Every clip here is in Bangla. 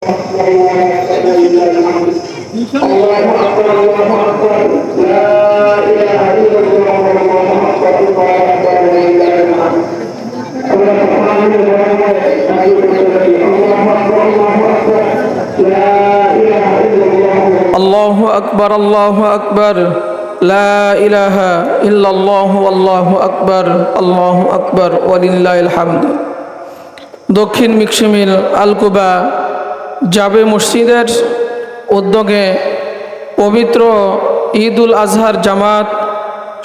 আল্লাহু আকবার, আল্লাহু আকবার, লা ইলাহা ইল্লাল্লাহু আল্লাহু আকবার, আল্লাহু আকবার, ওয়ালিল্লাহিল হামদ। দক্ষিণ মিকসিমিল আলকুবা জাবে মসজিদের উদ্যোগে পবিত্র ঈদুল আজহার জামাত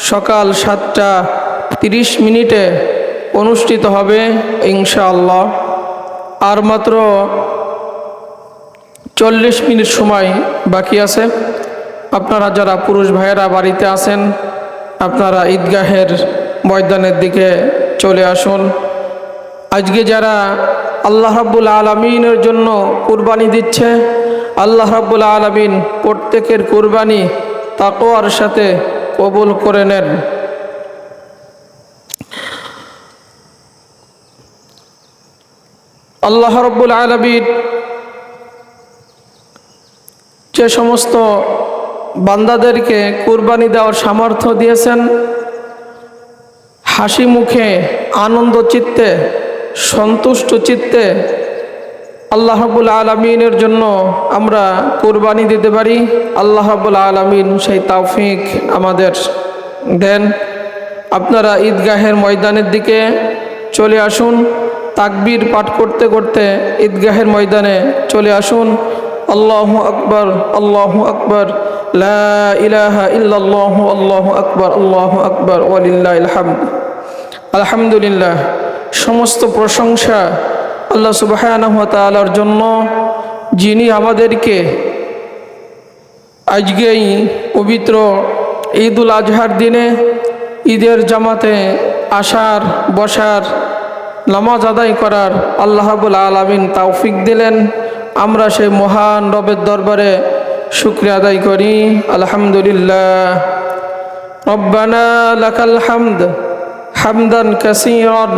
সকাল 7:30 অনুষ্ঠিত হবে ইনশাআল্লাহ। আর মাত্র 40 মিনিট সময় বাকি আছে। আপনারা যারা পুরুষ ভাইয়েরা বাড়িতে আছেন, আপনারা ঈদগাহের ময়দানের দিকে চলে আসুন। আজকে যারা আল্লাহ রাব্বুল আলামিনের জন্য কুরবানি দিচ্ছে, আল্লাহ রাব্বুল আলামিন প্রত্যেকের কুরবানি তাকওয়ার সাথে কবুল করে নেন। আল্লাহ রাব্বুল আলামিন যে সমস্ত বান্দাদেরকে কুরবানি দেওয়ার সামর্থ্য দিয়েছেন, হাসি মুখে আনন্দ চিত্তে সন্তুষ্ট চিত্তে আল্লাহ রাব্বুল আলামিনের জন্য আমরা কুরবানি দিতে পারি। আল্লাহ রাব্বুল আলামিন সেই তৌফিক আমাদের দেন। আপনারা ঈদগাহের ময়দানের দিকে চলে আসুন। তাকবীর পাঠ করতে করতে ঈদগাহের ময়দানে চলে আসুন। আল্লাহু আকবার, আল্লাহু আকবার, লা ইলাহা ইল্লাল্লাহু আল্লাহু আকবার, আল্লাহু আকবার, ওয়ালিল্লাহিল হামদ। আলহামদুলিল্লাহ, সমস্ত প্রশংসা আল্লাহ সুবহানাহু ওয়া তাআলার জন্য, যিনি আমাদেরকে আজকেই পবিত্র ঈদুল আজহার দিনে ঈদের জামাতে আসার, বসার, নামাজ আদায় করার আল্লাহ রাব্বুল আলামিন তৌফিক দিলেন। আমরা সেই মহান রবের দরবারে শুকরিয়া আদায় করি। আলহামদুলিল্লাহ। রব্বানা লাকাল হামদ হামদান কাসীরান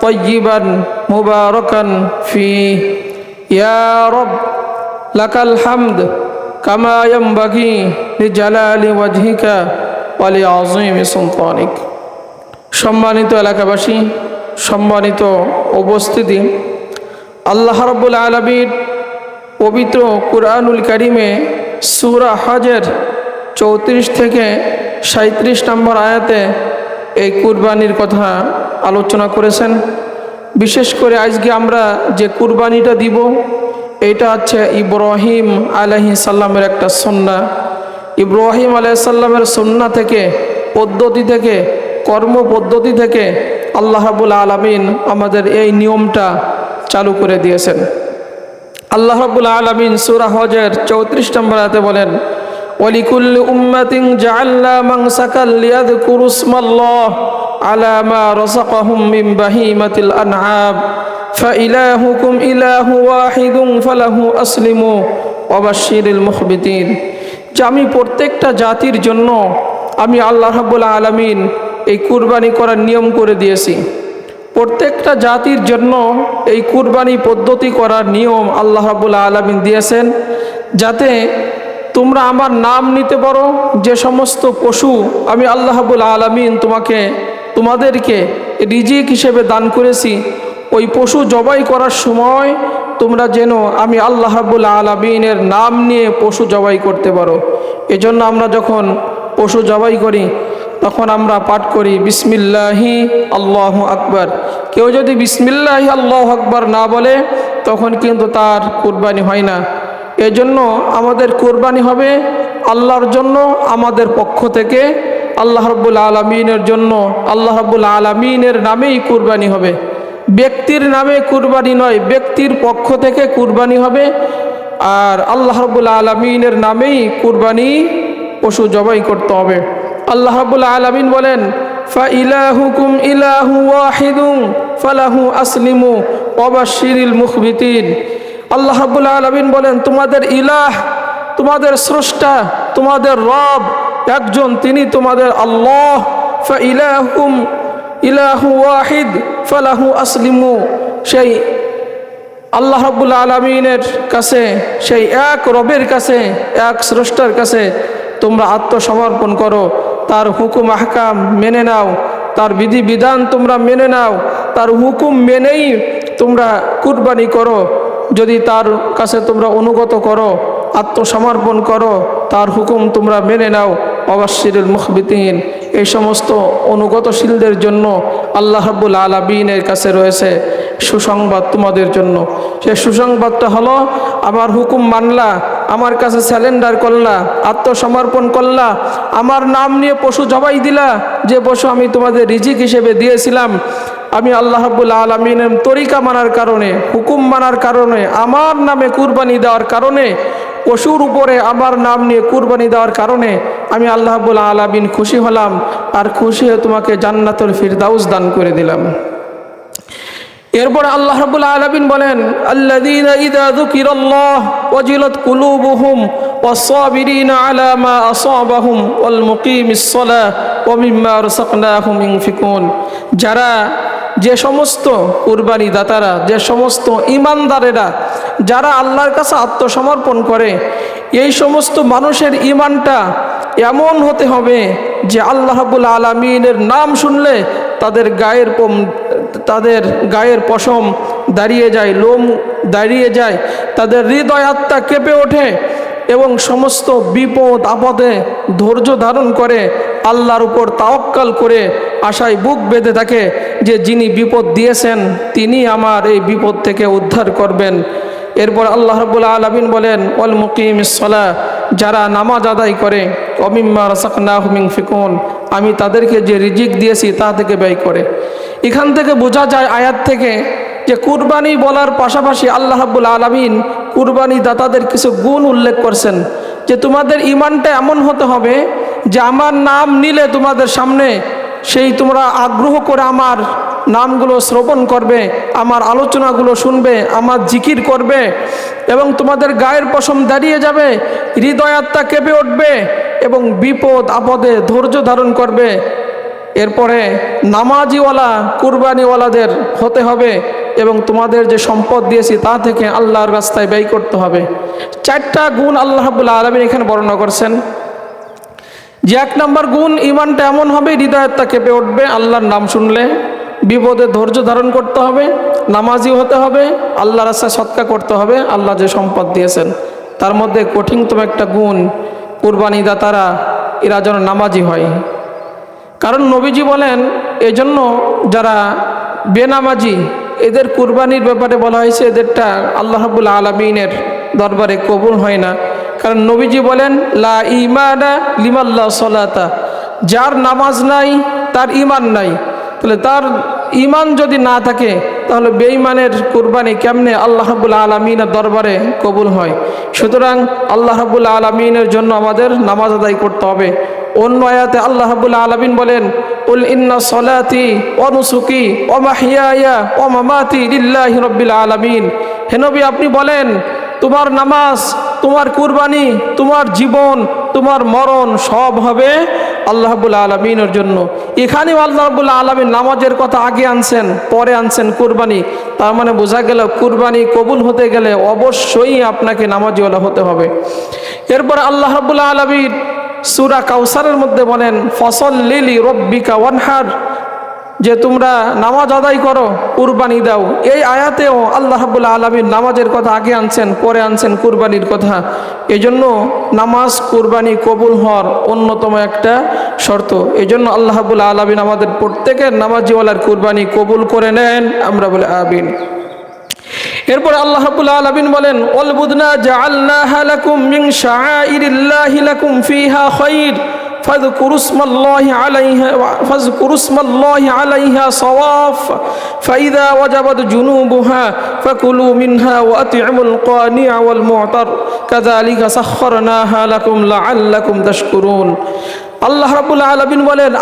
তাইয়িবান মুবারাকান ফীহ। ইয়া রব লাকাল হামদ কামা ইয়ানবাগি লিজালালি ওয়াজহিকা ওয়া লিআযীমি সুলতানিক। সম্মানিত এলাকাবাসী, সম্মানিত উপস্থিতি, আল্লাহ রাব্বুল আলামিন পবিত্র কুরআনুল কারীমে সূরা হজের 34 থেকে 37 নম্বর আয়াতে এই কুরবানির কথা আলোচনা করেছেন। বিশেষ করে আজকে আমরা যে কুরবানিটা দিব, এটা হচ্ছে ইব্রাহিম আলাইহিস সালামের একটা সুন্নাহ। ইব্রাহিম আলাইহিস সালামের সুন্নাহ থেকে, পদ্ধতি থেকে, কর্ম পদ্ধতি থেকে আল্লাহ রাব্বুল আলামিন আমাদের এই নিয়মটা চালু করে দিয়েছেন। আল্লাহ রাব্বুল আলামিন সূরা হজের 34 নম্বর আয়াতে বলেন, ওয়ালিকুল্লি উম্মাতিন জাআলনা মানসাকাল লিয়াযকুরু ইসমাল্লাহ আলা মা রাযাকাহুম মিন বাহিমাতিল আনআম ফাইলাহুকুম ইলাহু ওয়াহিদুন ফালাহু আসলিমু ওয়া বাশশিরিল মুখবিতিন। যে আমি প্রত্যেকটা জাতির জন্য আমি আল্লাহ রাব্বুল আলামিন এই কুরবানি করার নিয়ম করে দিয়েছি। প্রত্যেকটা জাতির জন্য এই কুরবানি পদ্ধতি করার নিয়ম আল্লাহ রাব্বুল আলামিন দিয়েছেন, যাতে তোমরা আমার নাম নিতে পারো। যে সমস্ত পশু আমি আল্লাহ রাব্বুল আলামিন তোমাদেরকে রিজিক হিসেবে দান করেছি, ওই পশু জবাই করার সময় তোমরা যেন আমি আল্লাহ রাব্বুল আলামিনের নাম নিয়ে পশু জবাই করতে পারো। এজন্য আমরা যখন পশু জবাই করি তখন আমরা পাঠ করি বিসমিল্লাহি আল্লাহু আকবার। কেউ যদি বিসমিল্লাহি আল্লাহু আকবার না বলে তখন কিন্তু তার কুরবানি হয় না। এজন্য আমাদের কুরবানি হবে আল্লাহর জন্য, আমাদের পক্ষ থেকে, আল্লাহ রাব্বুল আলামিনের জন্য। আল্লাহ রাব্বুল আলামিনের নামেই কুরবানি হবে, ব্যক্তির নামে কুরবানি নয়। ব্যক্তির পক্ষ থেকে কুরবানি হবে, আর আল্লাহ রাব্বুল আলামিনের নামেই কুরবানি পশু জবাই করতে হবে। আল্লাহ রাব্বুল আলামিন বলেন, ফাইলাহুকুম ইলাহু ওয়াহিদুন ফালাহু আসলিমু ওয়া বাশশিরিল মুখবিতিন। আল্লাহ রাব্বুল আলামিন বলেন, তোমাদের ইলাহ, তোমাদের স্রষ্টা, তোমাদের রব একজন, তিনি তোমাদের আল্লাহ। ফাইলাহুকুম ইলাহু ওয়াহিদ ফালাহু আসলিমু। সেই আল্লাহ রাব্বুল আলামিনের কাছে, সেই এক রবের কাছে, এক স্রষ্টার কাছে তোমরা আত্মসমর্পণ করো, তার হুকুম আহকাম মেনে নাও, তার বিধিবিধান তোমরা মেনে নাও, তার হুকুম মেনেই তোমরা কুরবানি করো। যদি তার কাছে তোমরা অনুগত করো, আত্মসমর্পণ করো, তার হুকুম তোমরা মেনে নাও, অবাশশিরিল মুখবিতিন, এই সমস্ত অনুগতশীলদের জন্য আল্লাহ রাব্বুল আলামিনের কাছে রয়েছে সুসংবাদ তোমাদের জন্য। সে সুসংবাদটা হলো, আমার হুকুম মানলা, আমার কাছে স্যালেন্ডার করলা, আত্মসমর্পণ করলা, আমার নাম নিয়ে পশু জবাই দিলা, যে পশু আমি তোমাদের রিজিক হিসেবে দিয়েছিলাম, আমি আল্লাহ রাব্বুল আলামিনের তরিকা মানার কারণে, হুকুম মানার কারণে, আমার নামে কুরবানি দেওয়ার কারণে, পশুর উপরে আমার নাম নিয়ে কুরবানি দেওয়ার কারণে আমি আল্লাহ রাব্বুল আলামিন খুশি হলাম, আর খুশি হয়ে তোমাকে জান্নাতুল ফিরদাউস দান করে দিলাম। এরপর আল্লাহ রাব্বুল আলামিন বলেন, আল্লাযীনা ইযা যুকিরাল্লাহ ওয়াজিলাত কুলুবুহুম ওয়াস-সাবিরিনা আলা মা আসাবাহুম ওয়াল মুকিমিস সালাহ ওয়া মিম্মা রাযাকনাহুম ইউনফিকুন। যারা, যে সমস্ত কুরবানি দাতারা, যে সমস্ত ঈমানদারেরা যারা আল্লাহর কাছে আত্মসমর্পণ করে, এই সমস্ত মানুষের ঈমানটা এমন হতে হবে যে আল্লাহ রাব্বুল আলামিনের নাম শুনলে তাদের গায়ের পশম দাঁড়িয়ে যায়, লোম দাঁড়িয়ে যায়, তাদের হৃদয় আত্মা কেঁপে ওঠে এবং সমস্ত বিপদ আপদে ধৈর্য ধারণ করে আল্লাহর উপর তাওয়াক্কাল করে আশায় বুক বেঁধে থাকে যে যিনি বিপদ দিয়েছেন তিনি আমার এই বিপদ থেকে উদ্ধার করবেন। এরপর আল্লাহ রাব্বুল আলামিন বলেন, ওয়াল মুকিমিস সালাহ, যারা নামাজ আদায় করে, ওয়া মিম্মা রাযাকনাহুম ইউনফিকুন, আমি তাদেরকে যে রিজিক দিয়েছি তা থেকে ব্যয় করে। এখান থেকে বোঝা যায় আয়াত থেকে যে কুরবানি বলার পাশাপাশি আল্লাহ রাব্বুল আলামিন কুরবানি দাতাদের কিছু গুণ উল্লেখ করছেন, যে তোমাদের ঈমানটা এমন হতে হবে যে আমার নাম নিলে তোমাদের সামনে সেই তোমরা আগ্রহ করে আমার নামগুলো শ্রবণ করবে, আমার আলোচনাগুলো শুনবে, আমার জিকির করবে এবং তোমাদের গায়ের পশম দাঁড়িয়ে যাবে, হৃদয় আত্মা কেঁপে উঠবে এবং বিপদ আপদে ধৈর্য ধারণ করবে। এরপরে নামাজিওয়ালা কুরবানিওয়ালাদের হতে হবে এবং তোমাদের যে সম্পদ দিয়েছি তা থেকে আল্লাহর রাস্তায় ব্যয় করতে হবে। 4টা গুণ আল্লাহ রাব্বুল আলামিন এখানে বর্ণনা করছেন। যে 1 নম্বর গুণ, ঈমানটা এমন হবে হৃদয়টা কেঁপে উঠবে আল্লাহর নাম শুনলে, বিপদে ধৈর্য ধারণ করতে হবে, নামাজি হতে হবে, আল্লাহর রাস্তায় সদকা করতে হবে, আল্লাহ যে সম্পদ দিয়েছেন। তার মধ্যে কঠিনতম একটা গুণ, কুরবানি দাতারা এরা যেন নামাজি হয়। কারণ নবীজি বলেন, এজন্য যারা বেনামাজি এদের কুরবানির ব্যাপারে বলা হয়েছে এদেরটা আল্লাহ রাব্বুল আলামিনের দরবারে কবুল হয় না। কারণ নবীজি বলেন, লা ঈমানা লিমান লা সালাতা, যার নামাজ নাই তার ঈমান নাই। তাহলে তার ঈমান যদি না থাকে তাহলে বেঈমানের কুরবানি কেমনে আল্লাহ রাব্বুল আলামিনের দরবারে কবুল হয়? সুতরাং আল্লাহ রাব্বুল আলামিনের জন্য আমাদের নামাজ আদায় করতে হবে। অন্য আয়াতে আল্লাহ রাব্বুল আলামিন বলেন, কুল ইন্না সলাতি ওয়া নুসুকি ওয়া মাহইয়ায়া ওয়া মামাতি লিল্লাহি রাব্বিল আলামিন। হে নবী, আপনি বলেন তোমার নামাজ, তোমার কুরবানি, তোমার জীবন, তোমার মরণ সব হবে আল্লাহ রাব্বুল আলামিনের জন্য। এখানেও আল্লাহ রাব্বুল আলামিন নামাজের কথা আগে আনছেন, পরে আনছেন কুরবানি। তার মানে বোঝা গেল কুরবানি কবুল হতে গেলে অবশ্যই আপনাকে নামাজিওয়ালা হতে হবে। এরপর আল্লাহ রাব্বুল আলামিন সূরা কাউসারের মধ্যে বলেন, ফসল্লি লিরাব্বিকা ওয়ানহার, যে তোমরা নামাজ আদায় করো, কুরবানি দাও। এই আয়াতেও আল্লাহ রাব্বুল আলামিন নামাজের কথা আগে আনছেন, পরে আনছেন কুরবানির কথা। এজন্য নামাজ কুরবানি কবুল হওয়ার অন্যতম একটা শর্ত। এজন্য আল্লাহ রাব্বুল আলামিন আমাদের প্রত্যেকের নামাজিওয়ালার কুরবানি কবুল করে নেন, আমরা বলে আমিন। এরপরে আল্লাহ রাব্বুল আলামিন বলেন, ওয়াল বুদনা জাআলনাহা লাকুম মিন শাআইরিল্লাহি লাকুম ফিহা খায়র ফাযকুরু ইসমাল্লাহি আলাইহা সাওয়াফ ফাইযা ওয়াজাবাত জুনুবুহা ফাকুলু মিনহা ওয়া আতি'মুল কানি'a ওয়াল মু'তার কাযালিকা সাখখারনাহা লাকুম লাআল্লাকুম তাশকুরুন। আল্লাহ রাব্বুল আলামিন বলেন,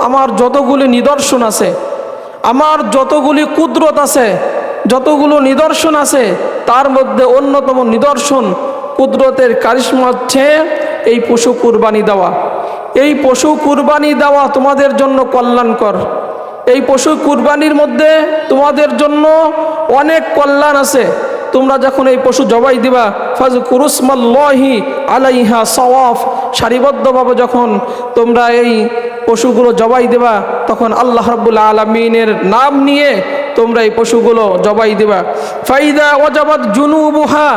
আমার যতগুলি নিদর্শন আছে, আমার যতগুলি কুদরত আছে, যতগুলো নিদর্শন আছে, তার মধ্যে অন্যতম নিদর্শন কুদরতের কারিশমা হচ্ছে এই পশু কুরবানি দেওয়া। এই পশু কুরবানি দেওয়া তোমাদের জন্য কল্যাণকর। এই পশু কুরবানির মধ্যে তোমাদের জন্য অনেক কল্যাণ আছে। তোমরা যখন এই পশু জবাই দিবা ফাযকুরুসমাল্লাহি আলাইহা সাওয়াফ, সারিবদ্ধভাবে যখন তোমরা এই পশুগুলো জবাই দেবা তখন আল্লাহ রাব্বুল আলামিনের নাম নিয়ে তোমরা এই পশুগুলো জবাই দিবা। ফাইদা ওয়াজাবাত জুনুবুহা,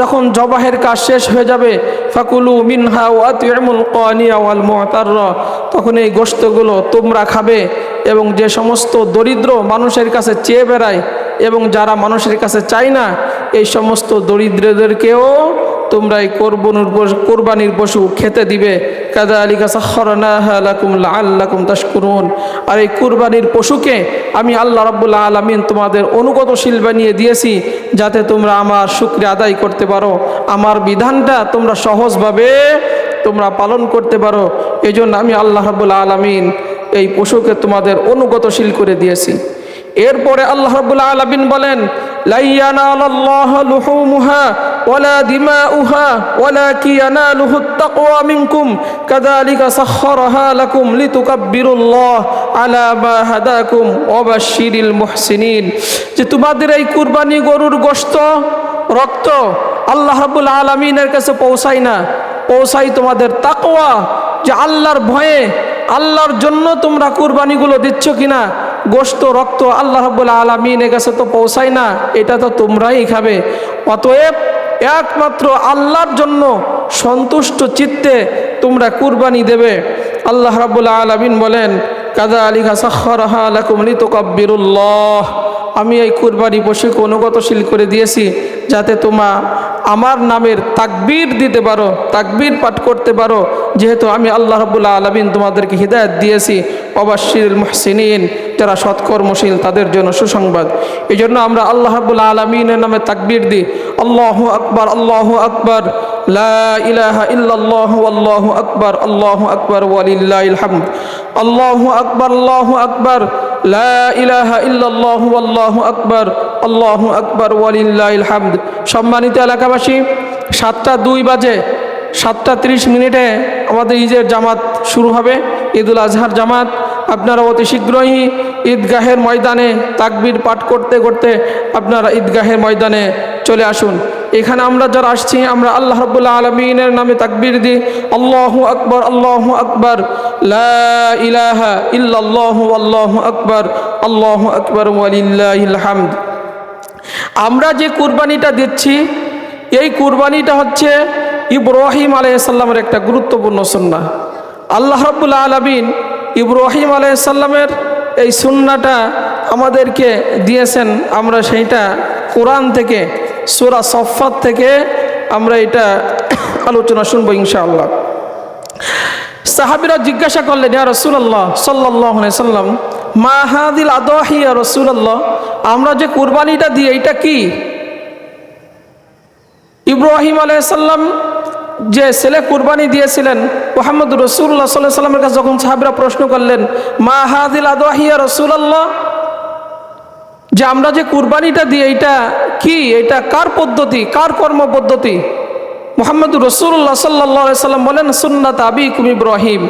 যখন জবাহের কাজ শেষ হয়ে যাবে ফাকুলু মিনহা ওয়া আতিমুল কানিয়া ওয়াল মু'তাররা, তখন এই গোশতগুলো তোমরা খাবে এবং যে সমস্ত দরিদ্র মানুষের কাছে চেয়ে বেড়ায় এবং যারা মানুষের কাছে চায় না এই সমস্ত দরিদ্রদেরকেও তোমরা এই কোরবানির পশু খেতে দিবে। কাযালিকা সাখখারনাহা লাকুম লাআল্লাকুম তাশকুরুন। আর এই কুরবানির পশুকে আমি আল্লাহ রাব্বুল আলামিন তোমাদের অনুগতশীল বানিয়ে দিয়েছি যাতে তোমরা আমার শুকরিয়া আদায় করতে পারো, আমার বিধানটা তোমরা সহজভাবে তোমরা পালন করতে পারো। এই জন্য আমি আল্লাহ রাব্বুল আলামিন এই পশুকে তোমাদের অনুগতশীল করে দিয়েছি। এরপরে আল্লাহ রাব্বুল আলামিন বলেন লা ইয়ানালাল্লাহু লুহুমুহা ওয়ালা দিমাউহা ওয়ালাকিন ইয়ানালুহুত তাকওয়া মিনকুম কাযালিকা সাখখারাহা লাকুম লিতুকাব্বিরুল্লাহ আলা মা হাদাকুম ওয়া বাশশিরিল মুহসিনিন। যে তোমাদের এই কুরবানি গরুর গোশত রক্ত আল্লাহ রাব্বুল আলামিনের কাছে পৌঁছায় না, পৌঁছায় তোমাদের তাকওয়া, যে আল্লাহর ভয়ে আল্লাহর জন্য তোমরা কুরবানিগুলো দিচ্ছ কিনা। গোশত রক্ত আল্লাহ রাব্বুল আলামিনের কাছে তো পৌঁছায় না, এটা তো তোমরাই খাবে। অতএব একমাত্র আল্লাহর জন্য সন্তুষ্ট চিত্তে তোমরা কুরবানি দেবে। আল্লাহ রাব্বুল আলামিন বলেন কাযালিকা সাখখারাহা লাকুম লিতুকাব্বিরুল্লাহ, আমি এই কুরবানি পশুকে অনুগতশীল করে দিয়েছি যাতে তোমরা আমার নামের তাকবীর দিতে পারো, তাকবীর পাঠ করতে পারো, যেহেতু আমি আল্লাহ রাব্বুল আলামিন তোমাদেরকে হিদায়াত দিয়েছি। ওয়াবাশশিরিল মুহসিনিন, যারা সৎকর্মশীল তাদের জন্য সুসংবাদ। এই জন্য আমরা আল্লাহ রাব্বুল আলামিনের নামে তাকবীর দিই, আল্লাহু আকবার, আল্লাহু আকবার, লা ইলাহা ইল্লাল্লাহু আল্লাহু আকবার, আল্লাহু আকবার ওয়ালিল্লাহিল হামদ, আল্লাহু আকবার, আল্লাহু আকবার, লা ইলাহা ইল্লাল্লাহু আল্লাহু আকবার, আল্লাহু আকবার ওয়ালিল্লাহিল হামদ। সম্মানিত এলাকাবাসী, 7টা 2 বাজে, 7টা 30 আমাদের ঈদের জামাত শুরু হবে, ঈদুল আজহার জামাত। আপনারা অতি শীঘ্রই ঈদগাহের ময়দানে তাকবীর পাঠ করতে করতে আপনারা ঈদগাহের ময়দানে চলে আসুন। এখানে আমরা যারা আসছি আমরা আল্লাহ রাব্বুল আলামিনের নামে তাকবীর দিই, আল্লাহু আকবার, আল্লাহু আকবার, লা ইলাহা ইল্লাল্লাহু আল্লাহু আকবার, আল্লাহু আকবার ওয়ালিল্লাহিল হামদ। আমরা যে কুরবানিটা দিচ্ছি এই কুরবানিটা হচ্ছে ইব্রাহিম আলাইহিস সালামের একটা গুরুত্বপূর্ণ সুন্নাহ। আল্লাহ রাব্বুল আলামিন ইব্রাহিম আলাইহিস সালামের এই সুন্নাহটা আমাদেরকে দিয়েছেন। আমরা সেইটা কোরআন থেকে সূরা সফফাত থেকে আমরা এটা আলোচনা শুনবো ইনশাআল্লাহ। সাহাবীরা জিজ্ঞাসা করলেন, ইয়া রাসূলুল্লাহ সাল্লাল্লাহু আলাইহি সাল্লাম, মা হাযিল আদাহি ইয়া রাসূলুল্লাহ, আমরা যে কুরবানিটা দিই এটা কি? ইব্রাহিম আলাইহিস সালাম যে ছেলে কুরবানি দিয়েছিলেন মুহাম্মদ রাসূলুল্লাহ সাল্লাল্লাহু আলাইহি সাল্লামের কাছে যখন সাহাবীরা প্রশ্ন করলেন, মা হাযিল আদাহি ইয়া রাসূলুল্লাহ, যে আমরা যে কুরবানিটা দিই এটা কি, এটা কার পদ্ধতি, কার কর্ম পদ্ধতি? মুহাম্মদ রাসূলুল্লাহ সাল্লাল্লাহু আলাইহি সাল্লাম বলেন, সুন্নাত আবিকুম ইব্রাহিম,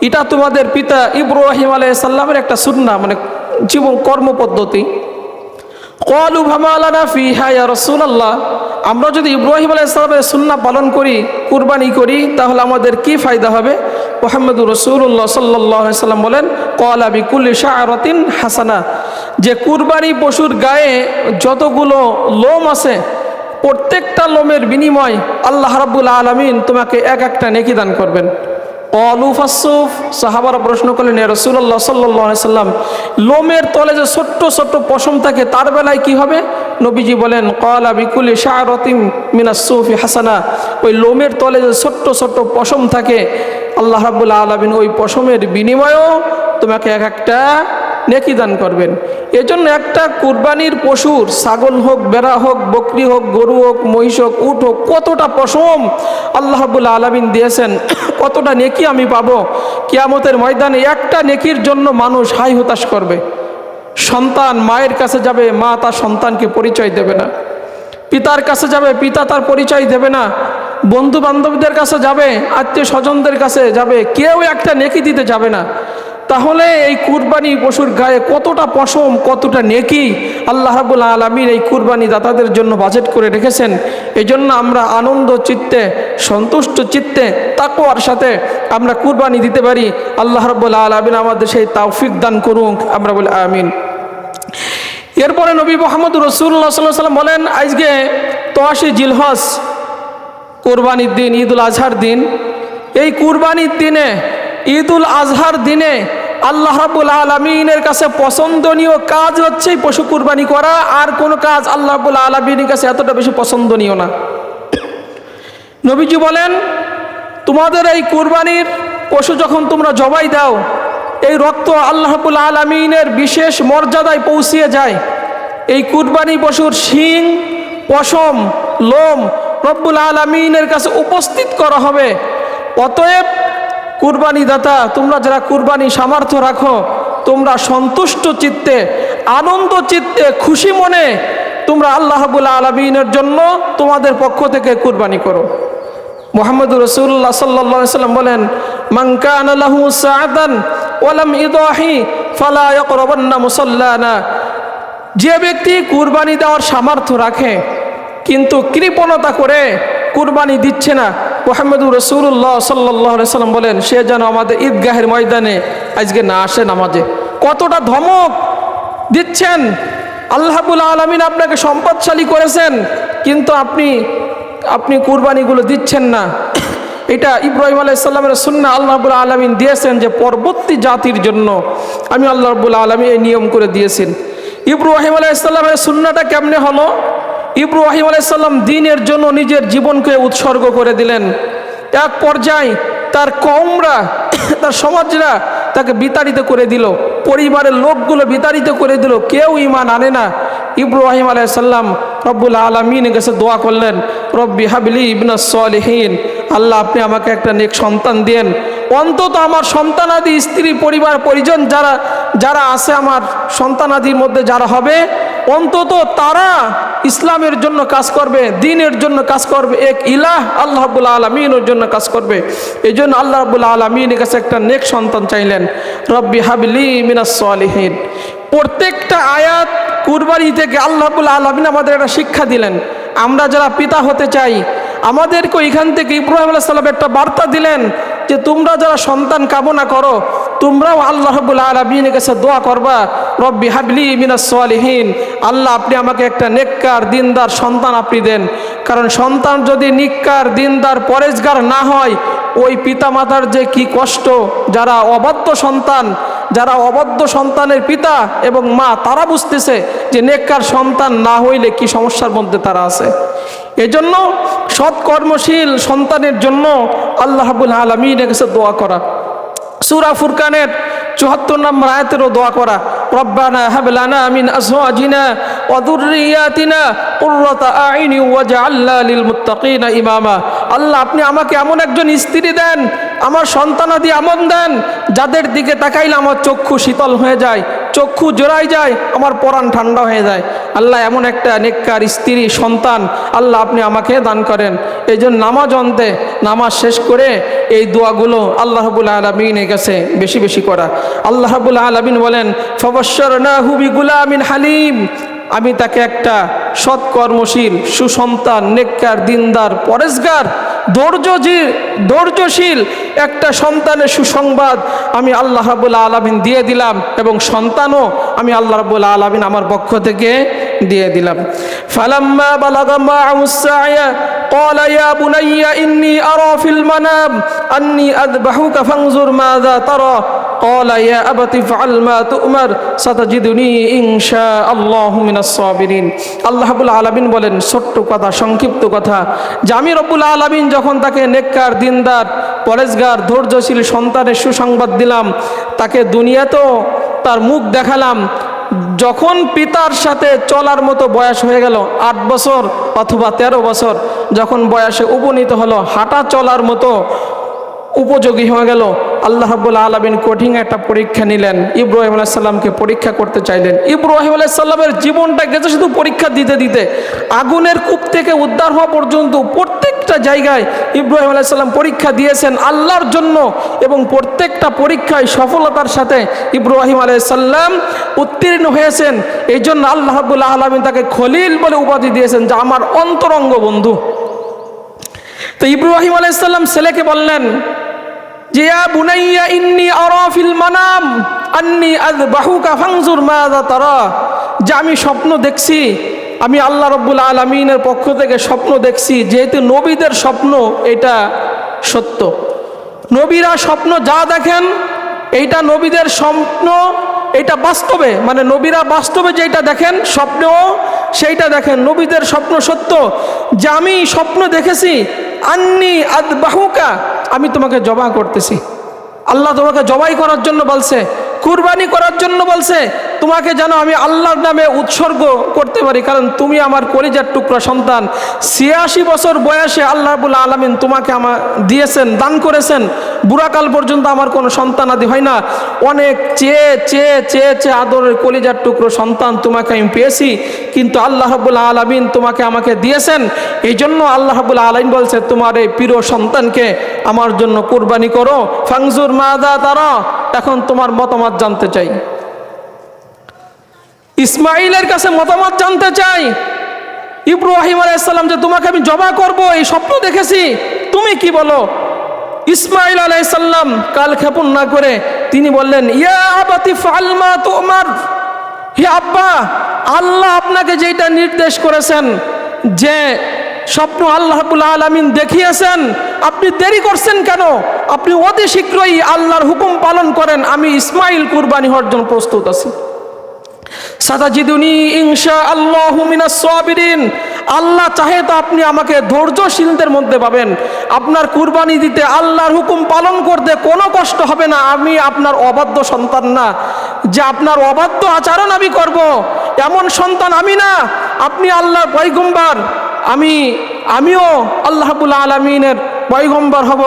এটা তোমাদের পিতা ইব্রাহিম আলাইহিস সালামের একটা সুন্নাহ, মানে জীবন কর্ম পদ্ধতি। ক্বালু ফামা লানা ফিহা ইয়া রাসূলুল্লাহ, আমরা যদি ইব্রাহিম আলাইহিস সালামের সুন্নাহ পালন করি, কুরবানি করি, তাহলে আমাদের কি ফায়দা হবে? মুহাম্মদুর রাসূলুল্লাহ সাল্লাল্লাহু আলাইহি সাল্লাম বলেন, ক্বালা বিকুল্লি শা'রাতিন হাসানা, যে কুরবানি পশুর গায়ে যতগুলো লোম আছে প্রত্যেকটা লোমের বিনিময় আল্লাহ রাব্বুল আলামিন তোমাকে এক একটা নেকি দান করবেন। ক্বালু ফাসসুফ, সাহাবারা প্রশ্ন করলেন, ইয়া রাসূলুল্লাহ সাল্লাল্লাহু আলাইহি সাল্লাম, লোমের তলে যে ছোট্ট ছোট্ট পশম থাকে তার বেলায় কি হবে? নবীজি বলেন, ক্বালা বিকুল্লি শা'রাতিন মিনাস সুফি হাসানা, ওই লোমের তলে যে ছোট্ট ছোট্ট পশম থাকে আল্লাহ রাব্বুল আলামিন ওই পশমের বিনিময়েও তোমাকে এক একটা নেকি দান করবেন। এজন্য একটা কুরবানির পশুর, ছাগল হোক, বেড়া হোক, বকরি হোক, গরু হোক, মহিষ হোক, উট হোক, কতটা পশম আল্লাহ রাব্বুল আলামিন দিয়েছেন, কতটা নেকি আমি পাবো। কিয়ামতের ময়দানে একটা নেকির জন্য মানুষ হাই হতাশ করবে। সন্তান মায়ের কাছে যাবে, মা তার সন্তানকে পরিচয় দেবে না। পিতার কাছে যাবে, পিতা তার পরিচয় দেবে না। বন্ধু বান্ধবদের কাছে যাবে, আত্মীয় স্বজনদের কাছে যাবে, কেউ একটা নেকি দিতে যাবে না। তাহলে এই কুরবানি পশুর গায়ে কতটা পশম, কতটা নেকি আল্লাহ রাব্বুল আলামিন এই কুরবানি দাতাদের জন্য বাজেট করে রেখেছেন। এই জন্য আমরা আনন্দ চিত্তে, সন্তুষ্ট চিত্তে, তাকওয়ার সাথে আমরা কুরবানি দিতে পারি। আল্লাহ রাব্বুল আলামিন আমাদের সেই তৌফিক দান করুন, আমরা বলি আমিন। এরপরে নবী মুহাম্মদ রাসূলুল্লাহ সাল্লাল্লাহু আলাইহি ওয়াসাল্লাম বলেন, আজকে ৮৩ জিলহজ কুরবানির দিন, ঈদুল আজহার দিন। এই কুরবানির দিনে, ঈদুল আজহার দিনে আল্লাহ রাব্বুল আলামিনের কাছে পছন্দনীয় কাজ হচ্ছে পশু কুরবানি করা। আর কোনো কাজ আল্লাহ রাব্বুল আলামিনের কাছে এতটা বেশি পছন্দনীয় না। নবীজি বলেন, তোমাদের এই কুরবানির পশু যখন তোমরা জবাই দাও, এই রক্ত আল্লাহ রাব্বুল আলামিনের বিশেষ মর্যাদায় পৌঁছিয়ে যায়। এই কুরবানি পশুর শিং, পশম, লোম রব্বুল আলামিনের কাছে উপস্থিত করা হবে। অতএব কুরবানি দাতা, তোমরা যারা কুরবানি সামর্থ্য রাখো, তোমরা সন্তুষ্ট চিত্তে, আনন্দ চিত্তে, খুশি মনে তোমরা আল্লাহ রাব্বুল আলামিনের জন্য তোমাদের পক্ষ থেকে কুরবানি করো। মুহাম্মদুর রাসূলুল্লাহ সাল্লাল্লাহু আলাইহি ওয়াসাল্লাম বলেন, মান কানা লাহু সাআতান ওয়া লাম ইদাহি ফালা ইয়াকরাবান্না মুসাল্লানা। যে ব্যক্তি কুরবানি দেওয়ার সামর্থ্য রাখে কিন্তু কৃপণতা করে কুরবানি দিচ্ছে না, মুহাম্মদুর রাসূলুল্লাহ সাল্লাল্লাহু আলাইহি ওয়াসাল্লাম বলেন, সে যেন আমাদের ঈদগাহের ময়দানে আজকে না আসে নামাজে। কতটা ধমক দিচ্ছেন! আল্লাহ রাব্বুল আলামিন আপনাকে সম্পদশালী করেছেন, কিন্তু আপনি কুরবানিগুলো দিচ্ছেন না। এটা ইব্রাহিম আলাইহিস সালামের সুন্নাহ আল্লাহ রাব্বুল আলামিন দিয়েছেন যে পরবর্তী জাতির জন্য আমি আল্লাহ রাব্বুল আলামিন এই নিয়ম করে দিয়েছেন। ইব্রাহিম আলাইহিস সালামের সুন্নাহটা কেমনে হলো? ইব্রাহিম আলাইহিস সালাম দ্বীনের জন্য নিজের জীবনকে উৎসর্গ করে দিলেন। এক পর্যায়ে তার কওমরা, তার সমাজরা তাকে বিতাড়িত করে দিল, পরিবারের লোকগুলো বিতাড়িত করে দিল, কেউ ঈমান আনে না। ইব্রাহিম আলাইহিস সালাম রব্বুল আলামিনের কাছে দোয়া করলেন, রব্বি হাবলি ইবনাস সলিহিন, আল্লাহ আপনি আমাকে একটা নেক সন্তান দেন। অন্তত আমার সন্তানাদি, স্ত্রী, পরিবার, পরিজন যারা আছে আমার সন্তানাদির মধ্যে যারা হবে, অন্তত তারা ইসলামের জন্য কাজ করবে, দ্বীনের জন্য কাজ করবে, এক ইলাহ আল্লাহ রাব্বুল আলামিনের জন্য কাজ করবে। এই জন্য আল্লাহ রাব্বুল আলামিনের কাছে একটা নেক সন্তান চাইলেন, রব্বি হাবলি মিনাস সলিহিন। প্রত্যেকটা আয়াত কুরবানি থেকে আল্লাহ রাব্বুল আলামিন আমাদের একটা শিক্ষা দিলেন। আমরা যারা পিতা হতে চাই, আমাদেরকে এখান থেকে ইব্রাহিম আলাইহিস সালাম একটা বার্তা দিলেন যে তোমরা যারা সন্তান কামনা করো, তোমরাও আল্লাহ রাব্বুল আলামিনের কাছে দোয়া করবা, রব্বি হাবলি মিনাস সলিহিন, আল্লাহ আপনি আমাকে একটা নেককার দিনদার সন্তান আপনি দেন। কারণ সন্তান যদি নেককার দিনদার পরেজগার না হয়, ওই পিতামাতার যে কি কষ্ট, যারা অবাধ্য সন্তান, যারা অবাধ্য সন্তানের পিতা এবং মা, তারা বুঝতেছে যে নেককার সন্তান না হইলে কি সমস্যার মধ্যে তারা আছে। এজন্য সৎ কর্মশীল সন্তানের জন্য আল্লাহ রাব্বুল আলামিনের কাছে দোয়া করা। সূরা ফুরকানের ৭৪ নম্বর আয়াতেরও দোয়া করা, রব্বানা হাব লানা মিন আজওয়াজিনা ওয়া যুররিয়াতিনা কুররাতা আইনি ওয়াজআলনা লিল মুত্তাকিনা ইমামা। আল্লাহ আপনি আমাকে এমন একজন স্ত্রী দেন, আমার সন্তানাদি এমন দেন যাদের দিকে তাকাইলে আমার চক্ষু শীতল হয়ে যায়, চক্ষু জোড়ায় যায়, আমার পরাণ ঠান্ডা হয়ে যায়। আল্লাহ এমন একটা নেককার স্ত্রী সন্তান আল্লাহ আপনি আমাকে দান করেন। এই জন্য নামাজ অন্তে, নামাজ শেষ করে এই দোয়াগুলো আল্লাহ রাব্বুল আলামিনের কাছে বেশি বেশি করা। আল্লাহ রাব্বুল আলামিন বলেন, ফাবাশশারনাহু বিগুলামিন হালিম, আমি তাকে একটা সৎ কর্মশীল সুসন্তান, নেককার দিনদার পরেজগার ধৈর্যশীল একটা সন্তানের সুসংবাদ আমি আল্লাহ রাব্বুল আলামিন দিয়ে দিলাম, এবং সন্তানও আমি আল্লাহ রাব্বুল আলামিন আমার পক্ষ থেকে দিয়ে দিলাম। ফালাম্মা বালাগা মা'হুস সা'য়া ক্বালা ইয়া বুনাইয়া ইন্নী আরা ফিল মানাম আন্নী আযবাহুকা ফানজুর মাযা তারা ক্বালা ইয়া আবাতি ইফআল মা তু'মার সাতাজিদুনি ইনশাআল্লাহু মিনাস সাবিরিন। আল্লাহ রাব্বুল আলামিন বলেন, ছোট্ট কথা, সংক্ষিপ্ত কথা, যে আমি রব্বুল আলামিন যখন তাকে নেককার দিনদার পরেজগার ধৈর্যশীল সন্তানের সুসংবাদ দিলাম, তাকে দুনিয়াতেও তার মুখ দেখালাম। যখন পিতার সাথে চলার মতো বয়স হয়ে গেল, 8 বছর অথবা 13 বছর যখন বয়সে উপনীত হলো, হাঁটা চলার মতো উপযোগী হয়ে গেল, আল্লাহ রাব্বুল আলামিন কঠিন একটা পরীক্ষা নিলেন, ইব্রাহিম আলাইহিস সালামকে পরীক্ষা করতে চাইলেন। ইব্রাহিম আলাইহিস সালামের জীবনটা গেছে শুধু পরীক্ষা দিতে দিতে, আগুনের কূপ থেকে উদ্ধার হওয়া পর্যন্ত প্রত্যেকটা প্রত্যেকটা জায়গায় ইব্রাহিম আলাইহিস সালাম পরীক্ষা দিয়েছেন আল্লাহর জন্য, এবং প্রত্যেকটা পরীক্ষায় সফলতার সাথে ইব্রাহিম আলাইহিস সালাম উত্তীর্ণ হয়েছেন। এই জন্য আল্লাহ রাব্বুল আলামিন তাকে খলিল বলে উপাধি দিয়েছেন, যা আমার অন্তরঙ্গ বন্ধু। তো ইব্রাহিম আলাইহিস সালাম ছেলেকে বললেন যে ইয়া বুনাইয়া ইন্নী আরা ফিল মানাম আন্নী আযবাহুকা ফানজুর মাযা তারা, যে আমি স্বপ্ন দেখছি, আমি আল্লাহ রাব্বুল আলামিনের পক্ষ থেকে স্বপ্ন দেখছি। যেহেতু নবীদের স্বপ্ন এটা সত্য, নবীরা স্বপ্ন যা দেখেন এইটা নবীদের স্বপ্ন, এটা বাস্তবে, মানে নবীরা বাস্তবে যেটা দেখেন স্বপ্নেও সেইটা দেখেন। নবীদের স্বপ্ন সত্য, যে আমি স্বপ্ন দেখেছি আন্নী আযবাহুকা, আমি তোমাকে জবাই করতেছি। আল্লাহ তোমাকে জবাই করার জন্য বলছে, কুরবানি করার জন্য বলছে, তোমাকে যেন আমি আল্লাহর নামে উৎসর্গ করতে পারি, কারণ তুমি আমার কলিজার টুকরা সন্তান। ৮৬ বছর বয়সে আল্লাহ রাব্বুল আলামিন তোমাকে আমার দিয়েছেন, দান করেছেন। বুড়াকাল পর্যন্ত আমার কোনো সন্তান আদি হয় না, অনেক চেয়ে চেয়ে চেয়ে চেয়ে আদরের কলিজার টুকরো সন্তান তোমাকে আমি পেয়েছি, কিন্তু আল্লাহ রাব্বুল আলামিন তোমাকে আমাকে দিয়েছেন। এই জন্য আল্লাহ রাব্বুল আলামিন বলছে তোমার এই প্রিয় সন্তানকে আমার জন্য কুরবানি করো। ফানজুর মাযা তারা, এখন তোমার মতামত জানতে চাই। ইসমাইলের কাছে মতামত জানতে চাই। ইব্রাহিম আলাইহিস সালাম যে তোমাকে আমি জবাই করব এই স্বপ্ন দেখেছি, তুমি কি বলো? ইসমাইল আলাইহিস সালাম কাল ক্ষেপণ না করে তিনি বললেন ইয়া আবাতি ফাআল মা তুমার, হে আব্বা, আল্লাহ আপনাকে যেটা নির্দেশ করেছেন, যে স্বপ্ন আল্লাহ রাব্বুল আলামিন দেখিয়েছেন, আপনি দেরি করছেন কেন? আপনি অতি শীঘ্রই আল্লাহর হুকুম পালন করেন। আমি ইসমাইল কুরবানি হওয়ার জন্য প্রস্তুত আছি। সাতাজিদুনি ইনশাআল্লাহু মিনাস সাবিরিন, আল্লাহ চাহে তো আপনি আমাকে ধৈর্যশীলদের মধ্যে পাবেন। আপনার কুরবানি দিতে, আল্লাহর হুকুম পালন করতে কোনো কষ্ট হবে না। আমি আপনার অবাধ্য সন্তান না, যে আপনার অবাধ্য আচরণ আমি করব, এমন সন্তান আমি না। আপনি আল্লাহর পয়গম্বর, আমিও আল্লাহ রাব্বুল আলামিনের পয়গম্বর হব।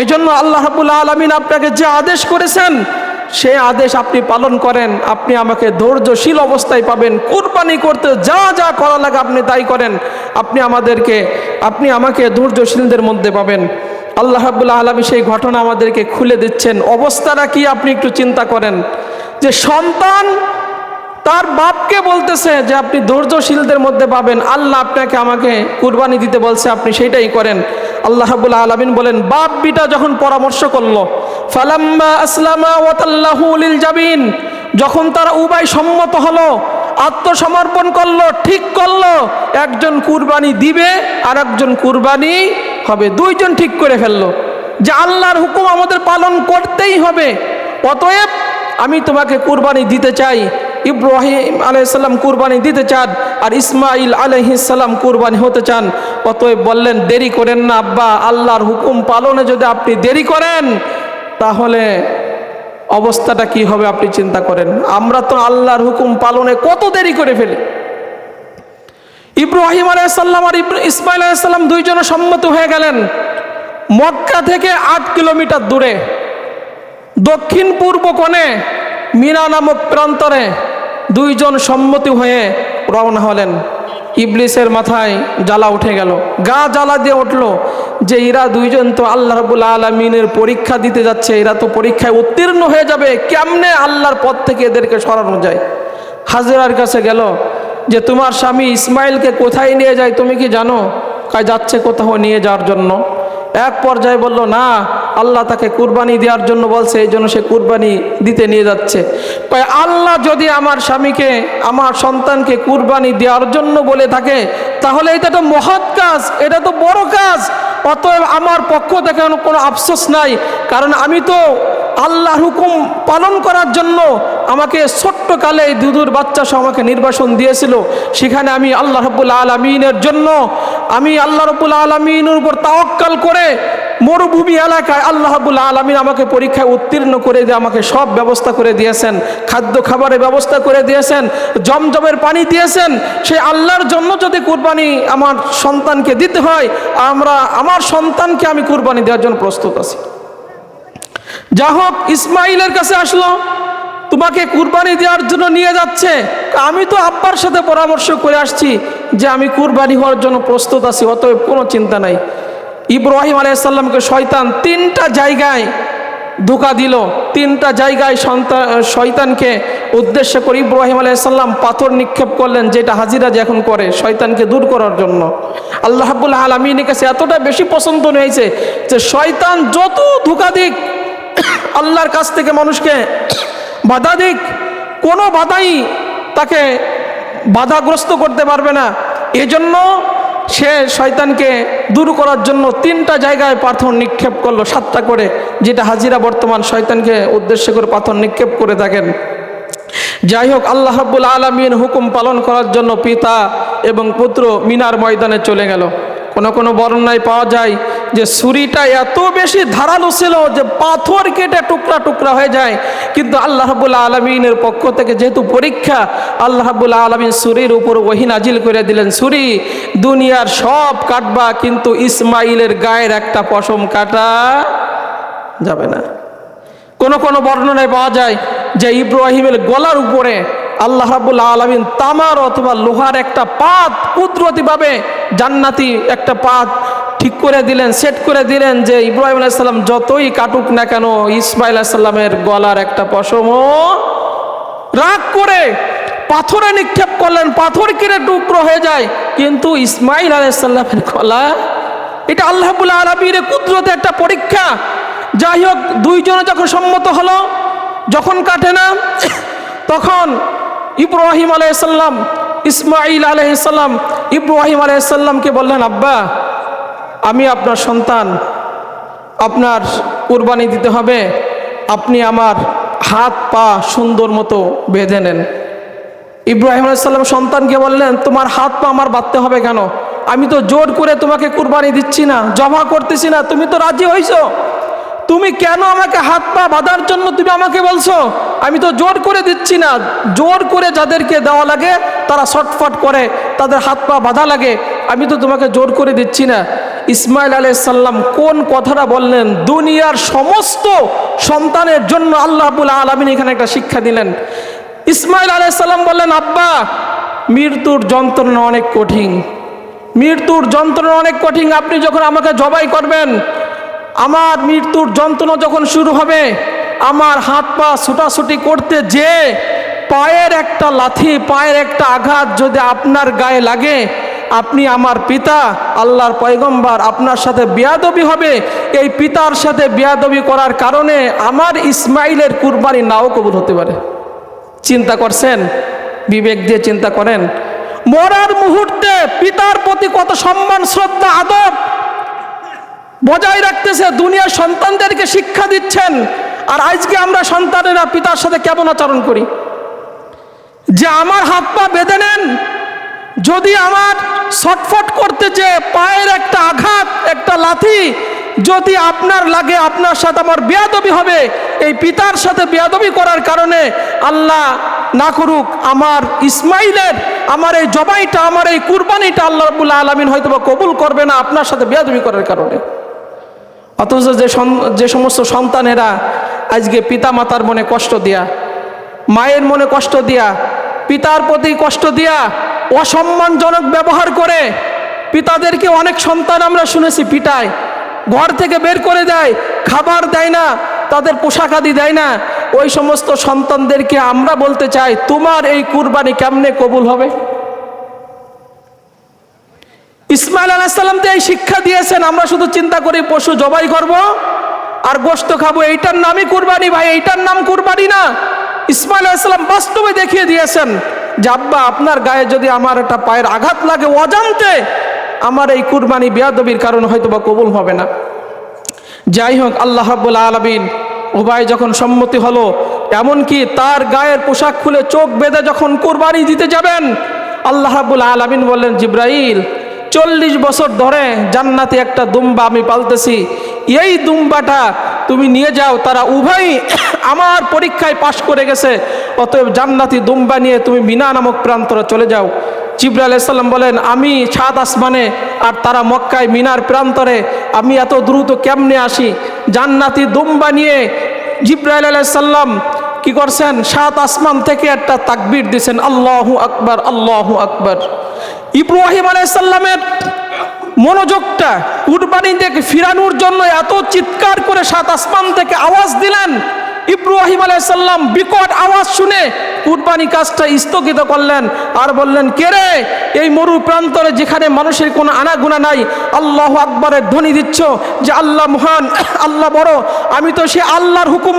এই জন্য আল্লাহ রাব্বুল আলামিন আপনাকে যে আদেশ করেছেন সে আদেশ আপনি পালন করেন, আপনি আমাকে ধৈর্যশীল অবস্থায় পাবেন। কুরবানি করতে যা যা করা লাগে আপনি তাই করেন, আপনি আমাকে ধৈর্যশীলদের মধ্যে পাবেন। আল্লাহ রাব্বুল আলামিন সেই ঘটনা আমাদেরকে খুলে দিচ্ছেন। অবস্থাটা কি আপনি একটু চিন্তা করেন, যে সন্তান তার বাপকে বলতেছে যে আপনি ধৈর্যশীলদের মধ্যে পাবেন, আল্লাহ আপনাকে আমাকে কুরবানি দিতে বলছে, আপনি সেটাই করেন। আল্লাহ রাব্বুল আলামিন বলেন, বাপ বিটা যখন পরামর্শ করলো, ফালাম্মা আসলামা ওয়া তাল্লাহু লিল জাবিন, যখন তারা উভয় সম্মত হলো, আত্মসমর্পণ করলো, ঠিক করলো একজন কুরবানি দিবে আর একজন কুরবানি হবে, দুইজন ঠিক করে ফেললো যে আল্লাহর হুকুম আমাদের পালন করতেই হবে, অতএব আমি তোমাকে কুরবানি দিতে চাই। ইব্রাহিম আলাইহিস সালাম কুরবানি দিতে চান, আর ইসমাইল আলাইহিস সালাম কুরবানি হতে চান। অতএব বললেন দেরি করেন না আব্বা, আল্লাহর হুকুম পালনে যদি আপনি দেরি করেন তাহলে অবস্থাটা কি হবে আপনি চিন্তা করেন। আমরা তো আল্লাহর হুকুম পালনে কত দেরি করে ফেলি। ইব্রাহিম আলাইহিস সালাম আর ইসমাইল আলাইহিস সালাম দুইজনে সম্মত হয়ে গেলেন। মক্কা থেকে ৮ কিলোমিটার দূরে দক্ষিণ পূর্ব কোণে মিনা নামক প্রান্তরে দুইজন সম্মতি হয়ে রওনা হলেন। ইবলিসের মাথায় জ্বালা উঠে গেল, গা জ্বালা দিয়ে উঠলো, যে এরা দুইজন তো আল্লাহ রাব্বুল আলামিনের পরীক্ষা দিতে যাচ্ছে, এরা তো পরীক্ষায় উত্তীর্ণ হয়ে যাবে, কেমনে আল্লাহর পথ থেকে এদেরকে সরানো যায়। হাজেরার কাছে গেল যে তোমার স্বামী ইসমাইলকে কোথায় নিয়ে যায় তুমি কি জানো? কয় যাচ্ছে কোথাও নিয়ে যাওয়ার জন্য। এক পর্যায়ে বলল না, আল্লাহ তাকে কুরবানি দেওয়ার জন্য বলছে, এই জন্য সে কুরবানি দিতে নিয়ে যাচ্ছে। কয় আল্লাহ যদি আমার স্বামীকে, আমার সন্তানকে কুরবানি দেওয়ার জন্য বলে থাকে তাহলে এটা তো মহৎ কাজ, এটা তো বড় কাজ। অতএব আমার পক্ষ থেকে কোনো আফসোস নাই, কারণ আমি তো আল্লাহর হুকুম পালন করার জন্য আমাকে ছোট্টকালে দুধুর বাচ্চা সহ আমাকে নির্বাসন দিয়েছিল, সেখানে আমি আল্লাহ রাব্বুল আলামিনের জন্য, আমি আল্লাহ রাব্বুল আলামিনের উপর তাওয়াক্কাল করে মরুভূমি এলাকায় আল্লাহ রাব্বুল আলামিন আমাকে পরীক্ষায় উত্তীর্ণ করে দিয়ে আমাকে সব ব্যবস্থা করে দিয়েছেন, খাদ্য খাবারের ব্যবস্থা করে দিয়েছেন, জমজমের পানি দিয়েছেন। সেই আল্লাহর জন্য যদি কুরবানি আমার সন্তানকে দিতে হয়, আমার সন্তানকে আমি কুরবানি দেওয়ার জন্য প্রস্তুত আছি। যা হোক, ইসমাইলের কাছে আসলো, তোমাকে কুরবানি দেওয়ার জন্য নিয়ে যাচ্ছে। আমি তো আব্বার সাথে পরামর্শ করে আসছি যে আমি কুরবানি হওয়ার জন্য প্রস্তুত আছি, অতএব কোনো চিন্তা নাই। ইব্রাহিম আলাইহিস সালামকে শয়তান 3টা জায়গায় ধোঁকা দিল। 3টা জায়গায় শয়তানকে উদ্দেশ্য করে ইব্রাহিম আলাইহিস সালাম পাথর নিক্ষেপ করলেন, যেটা হাজিরা যে এখন করে শয়তানকে দূর করার জন্য। আল্লাহ রাব্বুল আলামিনের কাছে এতটা বেশি পছন্দ হয়েছে যে শয়তান যত ধোঁকা দিক, আল্লাহর কাছ থেকে মানুষকে বাধা দিক, কোনো বাধাই তাকে বাধাগ্রস্ত করতে পারবে না। এজন্য সে শয়তানকে দূর করার জন্য 3টা জায়গায় পাথর নিক্ষেপ করলো, 7টা করে, যেটা হাজিরা বর্তমান শয়তানকে উদ্দেশ্য করে পাথর নিক্ষেপ করে থাকেন। যাই হোক, আল্লাহ রাব্বুল আলামিন হুকুম পালন করার জন্য পিতা এবং পুত্র মিনার ময়দানে চলে গেল। কোনো বর্ণনায় পাওয়া যায় যে ছুরিটা এত বেশি ধারালো ছিল যে পাথর কেটে টুকরা টুকরা হয়ে যায়। কিন্তু আল্লাহ রাব্বুল আলামিনের পক্ষ থেকে যেহেতু পরীক্ষা, আল্লাহ রাব্বুল আলামিন ছুরির উপর ওহী নাজিল করে দিলেন, ছুরি দুনিয়ার সব কাটবা, কিন্তু ইসমাইলের গায়ের একটা পশম কাটা যাবে না। কোনো বর্ণনায় পাওয়া যায় যে ইব্রাহিমের গলার উপরে আল্লাহ রাব্বুল আলামিন তামার অথবা লোহার একটা পাত কুদরতিভাবে জান্নাতি একটা পাত ঠিক করে দিলেন, সেট করে দিলেন, যে ইব্রাহিম আলাইহিস সালাম যতই কাটুক না কেন ইসমাইল আলাইহিস সালামের গলার একটা পশমও রাগ করে পাথরে নিক্ষেপ করলেন, পাথর কেটে টুকরো হয়ে যায়, কিন্তু ইসমাইল আলাইহিস সালামের গলা, এটা আল্লাহ রাব্বুল আলামিনের কুদরতের একটা পরীক্ষা। যাই হোক, দুইজনে যখন সম্মত হলো, যখন কাটে না, তখন ইব্রাহিম আলাইহিস সালাম ইসমাইল আলাইহিস সালাম ইব্রাহিম আলাইহিস সালামকে বললেন, আব্বা, আমি আপনার সন্তান, আপনার কুরবানি দিতে হবে, আপনি আমার হাত পা সুন্দর মতো বেঁধে নেন। ইব্রাহিম আলাইহিস সালাম সন্তানকে বললেন, তোমার হাত পা আমার বাঁধতে হবে কেন? আমি তো জোর করে তোমাকে কুরবানি দিচ্ছি না, জমা করতেছি না, তুমি তো রাজি হইছো, তুমি কেন আমাকে হাত পা বাঁধার জন্য তুমি আমাকে বলছো? আমি তো জোর করে দিচ্ছি না। জোর করে যাদেরকে দেওয়া লাগে তারা ছটফট করে, তাদের হাত পা বাঁধা লাগে, আমি তো তোমাকে জোর করে দিচ্ছি না। ইসমাইল আলাইহিস সালাম কোন কথাটা বললেন, দুনিয়ার সমস্ত সন্তানের জন্য আল্লাহ রাব্বুল আলামিন এখানে একটা শিক্ষা দিলেন। ইসমাইল আলাইহিস সালাম বললেন, আব্বা, মৃত্যুর যন্ত্রণা অনেক কঠিন, মৃত্যুর যন্ত্রণা অনেক কঠিন। আপনি যখন আমাকে জবাই করবেন, আমার মৃত্যুর যন্ত্রণা যখন শুরু হবে, আমার হাত পা ছুটাছুটি করতে যে পায়ের একটা লাথি, পায়ের একটা আঘাত যদি আপনার গায়ে লাগে, আপনি আমার পিতা, আল্লাহর পয়গম্বর, আপনার সাথে বেয়াদবি হবে। এই পিতার সাথে বেয়াদবি করার কারণে আমার ইসমাইলের কুরবানি নাও কবুল হতে পারে। চিন্তা করছেন? বিবেক দিয়ে চিন্তা করেন। মরার মুহূর্তে পিতার প্রতি কত সম্মান, শ্রদ্ধা, আদব বজায় রাখতেছে, দুনিয়ার সন্তানদেরকে শিক্ষা দিচ্ছেন। আর আজকে আমরা সন্তানেরা পিতার সাথে কেমন আচরণ করি, যে আমার হাত পা বেঁধে নেন, যদি আমার ছটফট করতে যে পায়ের একটা আঘাত, একটা লাথি যদি আপনার লাগে, আপনার সাথে আমার বেয়াদবি হবে। এই পিতার সাথে বেয়াদবি করার কারণে আল্লাহ না করুক আমার ইসমাইলের, আমার এই জবাইটা, আমার এই কুরবানিটা আল্লাহ রাব্বুল আলামিন হয়তোবা কবুল করবে না আপনার সাথে বেয়াদবি করার কারণে। অথচ যে সমস্ত সন্তানেরা আজকে পিতা মাতার মনে কষ্ট দিয়া, মায়ের মনে কষ্ট দিয়া, পিতার প্রতি কষ্ট দিয়া অসম্মানজনক ব্যবহার করে, পিতাদেরকে অনেক সন্তান আমরা শুনেছি পিটায়, ঘর থেকে বের করে দেয়, খাবার দেয় না, তাদের পোশাক আদি দেয় না। ওই সমস্ত সন্তানদেরকে আমরা বলতে চাই, তোমার এই কুরবানি কেমনে কবুল হবে? ইসমাইল আলাইহিস সালাম তো এই শিক্ষা দিয়েছেন। আমরা শুধু চিন্তা করি পশু জবাই করব আর গোশত খাবো, এইটার নামই কুরবানি। ভাই, এইটার নাম কুরবানি না। ইসমাইল আলাইহিস সালাম বাস্তবে দেখিয়ে দিয়েছেন যে আব্বা, আপনার গায়ে যদি আমার একটা পায়ের আঘাত লাগে অজান্তে, আমার এই কুরবানি বেয়াদবির কারণে হয়তো বা কবুল হবে না। যাই হোক, আল্লাহ রাব্বুল আলামিন উভয় যখন সম্মতি হলো, এমনকি তার গায়ের পোশাক খুলে চোখ বেঁধে যখন কুরবানি দিতে যাবেন, আল্লাহ রাব্বুল আলামিন বললেন, জিব্রাইল, 40 বছর ধরে জান্নাতি একটা দুম্বা আমি পালতেছি, এই দুম্বাটা তুমি নিয়ে যাও। তারা উভয়ই আমার পরীক্ষায় পাশ করে গেছে, অতএব জান্নাতি দুম্বা নিয়ে তুমি মিনা নামক প্রান্তরে চলে যাও। জিবরাইল আলাইহিস সালাম বলেন, আমি 7 আসমানে আর তারা মক্কায় মিনার প্রান্তরে, আমি এত দ্রুত কেমনে আসি? জান্নাতি দুম্বা নিয়ে জিবরাইল আলাইহিস সালাম কি করছেন? 7 আসমান থেকে একটা তাকবীর দিয়েছেন, আল্লাহু আকবার, আল্লাহু আকবার। ইব্রাহিম আলাইহিস সালামের মনোযোগটা কুরবানি থেকে ফিরানোর জন্য এত চিৎকার করে সাত আসমান থেকে আওয়াজ দিলেন। ইব্রাহিম আলাইহিস সালাম বিকট আওয়াজ শুনে কুরবানি কাজটা স্থগিত করলেন আর বললেন, কে রে এই মরু প্রান্তরে যেখানে মানুষের কোনো আনাগুনা নাই আল্লাহু আকবারের ধ্বনি দিচ্ছ যে আল্লাহ মহান, আল্লাহ বড়, আমি তো সে আল্লাহর হুকুম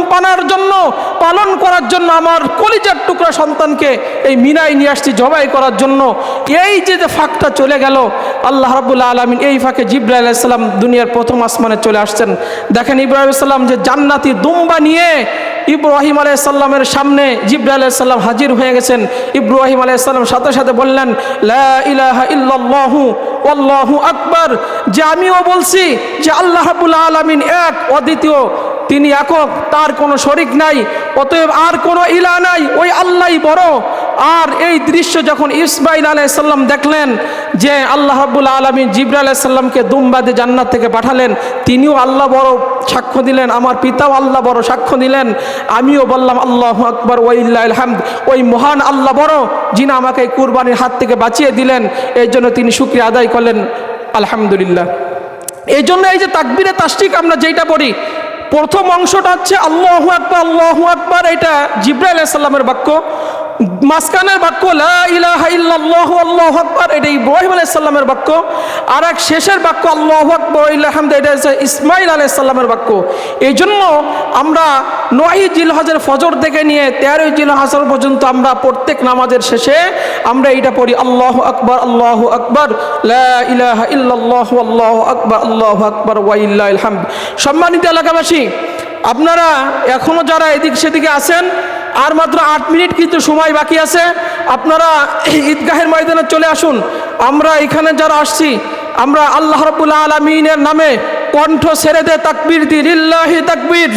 পালন করার জন্য আমার কলিজার টুকরা সন্তানকে এই মিনায় নিয়ে আসছি জবাই করার জন্য। এই যে ফাঁকটা চলে গেল, আল্লাহ রাব্বুল আলামিন এই ফাঁকে জিবরাইল আলাইহিস সালাম দুনিয়ার প্রথম আসমানে চলে আসছেন। দেখেন ইব্রাহিম আলাইহিস সালাম যে জান্নাতি দুম্বা নিয়ে ইব্রাহিম আলাইহিস সালামের সামনে জিবরাইল আলাইহিস সালাম হাজির হয়ে গেছেন। ইব্রাহিম আলাইহিস সালাম সাথে সাথে বললেন, লা ইলাহা ইল্লাল্লাহু আল্লাহু আকবার, যে আমিও বলছি যে আল্লাহ রাব্বুল আলামিন এক, অদ্বিতীয়, তিনি একক, তার কোনো শরিক নাই, অতএব আর কোনো ইলাহ নাই, ওই আল্লাহই বড়। আর এই দৃশ্য যখন ইসমাঈল আলাইহিস সালাম দেখলেন যে আল্লাহ রাব্বুল আলামিন জিবরাইল আলাইহিস সালামকে দুম্বাদে জান্নাত থেকে পাঠালেন, তিনিও আল্লাহ বড় সাক্ষ্য দিলেন, আমার পিতাও আল্লাহ বড় সাক্ষ্য দিলেন, আমিও বললাম আল্লাহু আকবার ওয়ালিল্লাহিল হামদ, ওই মহান আল্লাহ বড় যিনি আমাকে এই কুরবানির হাত থেকে বাঁচিয়ে দিলেন, এই জন্য তিনি শুকরিয়া আদায় করলেন আলহামদুলিল্লাহ। এই জন্য এই যে তাকবীরে তাশরিক আমরা যেটা পড়ি, প্রথম অংশটা হচ্ছে আল্লাহু আকবার, এটা জিবরাইল আলাইহিস সালামের বাক্য। মাঝখানের বাক্য লা ইলাহা ইল্লাল্লাহু আল্লাহু আকবার, এটা ইব্রাহিম আলাইহিস সালামের বাক্য। আর এক শেষের বাক্য আল্লাহু আকবার ওয়ালিল্লাহিল হামদ, এটা হচ্ছে ইসমাঈল আলাইহিস সালামের বাক্য। এই জন্য আমরা ৯ জিলহজের ফজর থেকে নিয়ে ১৩ জিলহজ পর্যন্ত আমরা প্রত্যেক নামাজের শেষে আমরা এটা পড়ি আল্লাহু আকবার লা ইলাহা ইল্লাল্লাহু আল্লাহু আকবার ওয়ালিল্লাহিল হামদ। সম্মানিত এলাকাবাসী, আপনারা এখনো যারা এদিক সেদিকে আছেন, আর মাত্র ৮ মিনিট কিন্তু সময় বাকি আছে, আপনারা ঈদগাহের ময়দানে চলে আসুন। আমরা এখানে যারা আসছি, আমরা আল্লাহ রাব্বুল আলামিনের নামে কণ্ঠ ছেড়ে দিয়ে তাকবীর দিই, লিল্লাহি তাকবীর।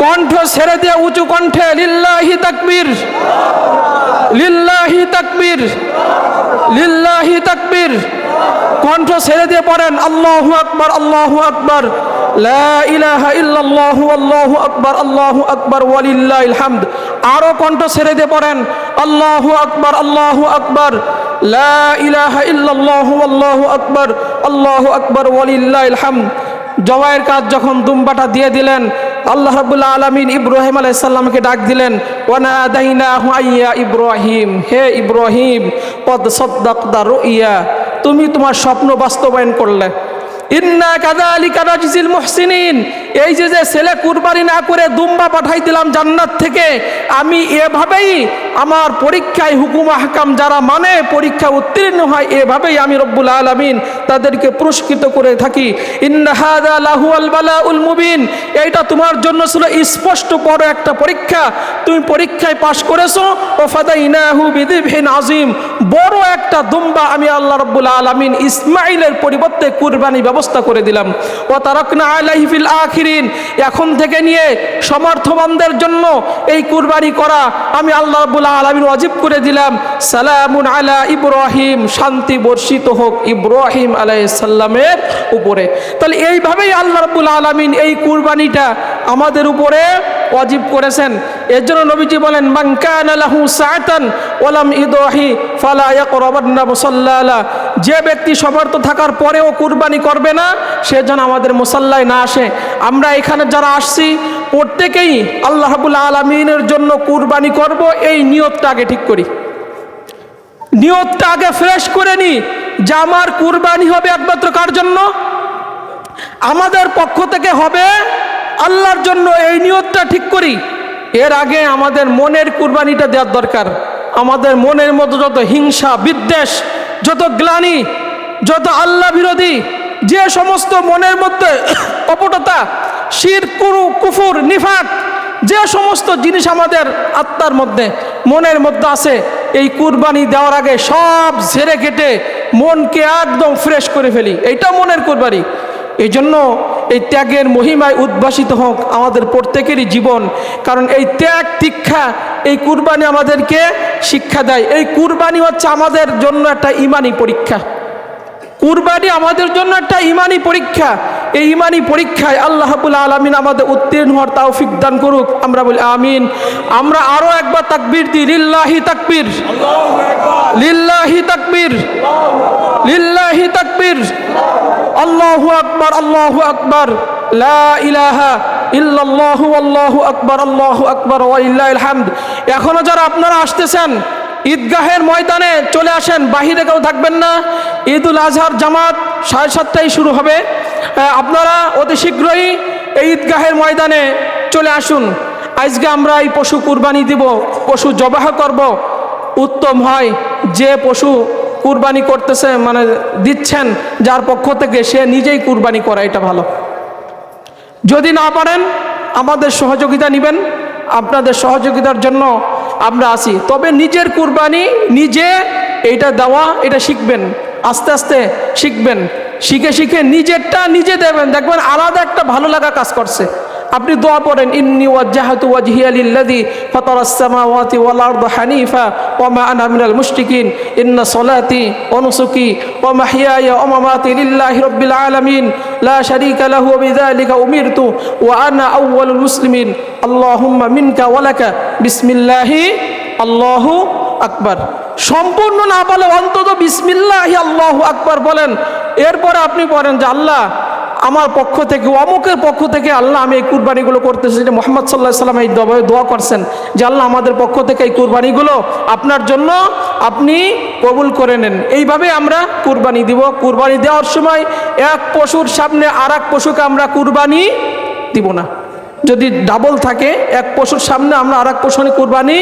কণ্ঠ ছেড়ে দিয়ে উঁচু কণ্ঠে লিল্লাহি তাকবীর, লিল্লাহি তাকবীর, লিল্লাহি তাকবীর। কণ্ঠ ছেড়ে দিয়ে পড়েন আল্লাহু আকবার লা ইলাহা ইল্লাল্লাহু আল্লাহু আকবার ওয়ালিল্লাহিল হামদ। আরো কণ্ঠ ছেড়ে দিয়ে পড়েন আল্লাহু আকবার লা ইলাহা ইল্লাল্লাহু আল্লাহু আকবার ওয়ালিল্লাহিল হামদ। জবাইয়ের কাজ যখন দুম্বাটা দিয়ে দিলেন, আল্লাহ রাব্বুল আলামিন ইব্রাহিম আলাইহিস সালামকে ডাক দিলেন, ওয়া নাদাইনাহু আইয়া ইব্রাহিম, হে ইব্রাহিম, কদ সাদ্দাকতা রুইয়া, তুমি তোমার স্বপ্ন বাস্তবায়ন করলে। ইন্না কাযালিকা নাজজিল মুহসিনিন, এই যে ছেলে কুরবানি না করে দুম্বা পাঠাই দিলাম জান্নাত থেকে, আমি এভাবেই আমার পরীক্ষায় হুকুম আহকাম যারা মানে পরীক্ষা উত্তীর্ণ হয়, এভাবেই আমি রব্বুল আলামিন তাদেরকে পুরস্কৃত করে থাকি। ইন্না হাযা লাহুল বালাউল মুবিন, এইটা তোমার জন্য ছিল স্পষ্ট বড় একটা পরীক্ষা, তুমি পরীক্ষায় পাশ করেছো। ও ফাদাইনাহু বিযিবহিন আযীম, বড় একটা দুম্বা আমি আল্লাহ রব্বুল আলামিন ইসমাঈলের পরিবর্তে কুরবানি ব্যবস্থা করে দিলাম। ওয়া তারাকনা আলাইহি ফিল আখিরিন, এখন থেকে নিয়ে সমর্থবানদের জন্য এই কুরবানি করা আমি আল্লাহ রাব্বুল আলামিন ওয়াজিব করে দিলাম। সালামুন আলা ইব্রাহিম, শান্তি বর্ষিত হোক ইব্রাহিম আলাইহিস সালামের উপরে। তাহলে এইভাবেই আল্লাহ রাব্বুল আলামিন এই কুরবানিটা আমাদের উপরে ওয়াজিব করেছেন। এর জন্য নবীজি বলেন, মান কানা লাহু সাআতান ওয়া লাম ইদহি ফালা ইয়াকরাবান্না মুসাল্লালা, যে ব্যক্তি সমর্থ থাকার পরেও কুরবানি করবে না, সে যেন আমাদের মুসাল্লায় না আসে। আমরা এখানে যারা আসছি প্রত্যেকেই আল্লাহ রাব্বুল আলামিনের জন্য কুরবানি করব, এই নিয়তটা আগে ঠিক করি, নিয়তটা আগে ফ্রেশ করে নি যে আমার কুরবানি হবে একমাত্র কার জন্য? আমাদের পক্ষ থেকে হবে আল্লাহর জন্য, এই নিয়তটা ঠিক করি। এর আগে আমাদের মনের কুরবানিটা দেওয়ার দরকার। আমাদের মনের মধ্যে যত হিংসা, বিদ্বেষ, যত গ্লানি, যত আল্লাহ বিরোধী যে সমস্ত মনের মধ্যে কপটতা, শিরক, কুফর, নিফাক, যে সমস্ত জিনিস আমাদের আত্মার মধ্যে মনের মধ্যে আছে, এই কুরবানি দেওয়ার আগে সব ঝেড়ে কেটে মনকে একদম ফ্রেশ করে ফেলি, এইটা মনের কুরবানি। এই জন্য এই ত্যাগের মহিমায় উদ্ভাসিত হোক আমাদের প্রত্যেকেরই জীবন, কারণ এই ত্যাগ দীক্ষা এই কুরবানি আমাদেরকে শিক্ষা দেয়। এই কুরবানি হচ্ছে আমাদের জন্য একটা ইমানি পরীক্ষা, কুরবানি আমাদের জন্য একটা ইমানি পরীক্ষা। এই ইমানি পরীক্ষায় আল্লাহ রাব্বুল আলামিন আমাদের উত্তীর্ণ হওয়ার তৌফিক দান করুক। আমরা বলি আমিন। আমরা আরো একবার তাকবীর দিই, লিল্লাহি তাকবীর, লিল্লাহি তাকবীর, লিল্লাহি তাকবীর, আল্লাহু আকবার, আল্লাহু আকবার, লা ইলাহা ইল্লাল্লাহু আল্লাহু আকবার, আল্লাহু আকবার ওয়া লিল্লাহিল হামদ। এখনো যারা আপনারা আসতেছেন ঈদগাহের ময়দানে চলে আসেন, বাহিরে কেউ থাকবেন না। ঈদুল আজহার জামাত 7:30টায় শুরু হবে। আপনারা অতি শীঘ্রই এই ঈদগাহের ময়দানে চলে আসুন। আজকে আমরা এই পশু কুরবানি দিব, পশু জবাহ করব। উত্তম হয় যে পশু কুরবানি করতেছে মানে দিচ্ছেন যার পক্ষ থেকে, সে নিজেই কুরবানি করা, এটা ভালো। যদি না পারেন আমাদের সহযোগিতা নেবেন, আপনাদের সহযোগিতার জন্য আমরা আছি। তবে নিজের কুরবানি নিজে এইটা দেওয়া, এটা শিখবেন, আস্তে আস্তে শিখবেন। শিখে শিখে নিজেরটা নিজে দেবেন, দেখবেন আলাদা একটা ভালো লাগা কাজ করছে। আপনি দোয়া পড়েন, ইন্নী ওয়াজ্জাহাতু ওয়াজহিয়া লিল্লাযী ফাতারাস সামাওয়াতি ওয়াল আরদা হানিফা ওয়া মা আনা মিনাল মুশরিকিন ইন্না সলাতি ওয়া নুসুকি ওয়া মাহইয়ায়া ওয়া মামাতি লিল্লাহি রাব্বিল আলামিন লা শারীকা লাহু ওয়া বিযালিকা উমিরতু ওয়া আনা আউওয়ালুল মুসলিমিন আল্লাহুম্মা মিনকা ওয়া লাকা বিসমিল্লাহি আল্লাহু আকবার। সম্পূর্ণ না বলে অন্তত বিসমিল্লাহি আল্লাহু আকবার বলেন। এরপরে আপনি বলেন যে আল্লাহ আমার পক্ষ থেকে, অমুকের পক্ষ থেকে আল্লাহ আমি এই কুরবানিগুলো করতেছি, যে মুহাম্মদ সাল্লাল্লাহু আলাইহি সাল্লাম এই দোয়া করছেন যে আল্লাহ আমাদের পক্ষ থেকে এই কুরবানিগুলো আপনার জন্য আপনি কবুল করে নেন। এইভাবে আমরা কুরবানি দিব। কুরবানি দেওয়ার সময় এক পশুর সামনে আর এক পশুকে আমরা কুরবানি দিব না। যদি ডাবল থাকে, এক পশুর সামনে আমরা আর এক পশু কুরবানি